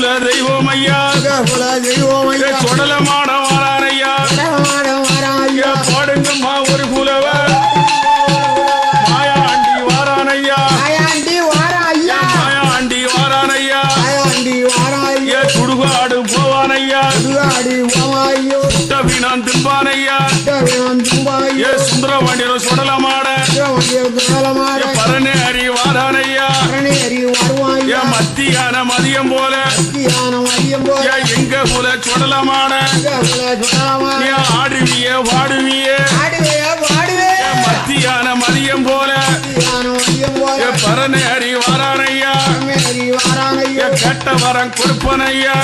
குல தெய்வம் ஐயா சுடலமான வாரானையா பாடுங்கம்மா ஒரு குலவ மாயாண்டி வாரானையா மாயாண்டி வாரானையா சுடுகாடு போவானையா நான் திம்பானையா சுந்தரவாண்டியர் சுடலமாட பரணி வாரானையா மத்தியான மதியம் போல எங்க குல சுடலமாட ஆடுவிய பாடுவிய மத்தியான மதியம் போல பரணி ஹரி வாரானையா கேட்ட வரம் கொடுப்பனையா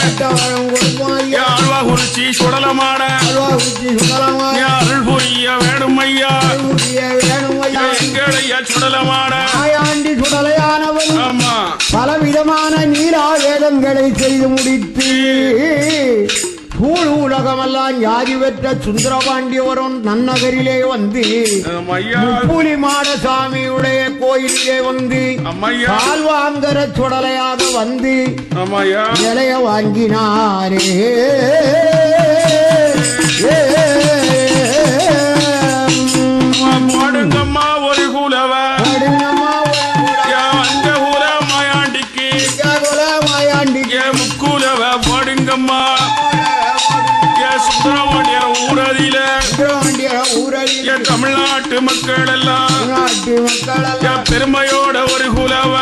ஆழ்வா குறிச்சி சுடலமாட அருள் புரிய வேணும் ஐயா எங்களையா சுடலமாட பலவிதமான நீரா வேதங்களை செய்து முடித்து உலகமெல்லாம் யாதி பெற்ற சுந்தரபாண்டியவரும் நன்னகரிலே வந்து புலிமாடசாமியுடைய கோயிலே வந்து கால்வாங்கர சுடலையாக வந்து நிலைய வாங்கினாரே பாடுங்கம்மா ஒரு குலவ அந்த குல மாயாண்டிக்கு முக்குலவ பாடுங்கம்மா சுந்தரவாண்டியர் ஊரதில தமிழ்நாட்டு மக்கள் எல்லாம் பெருமையோட ஒரு குலவ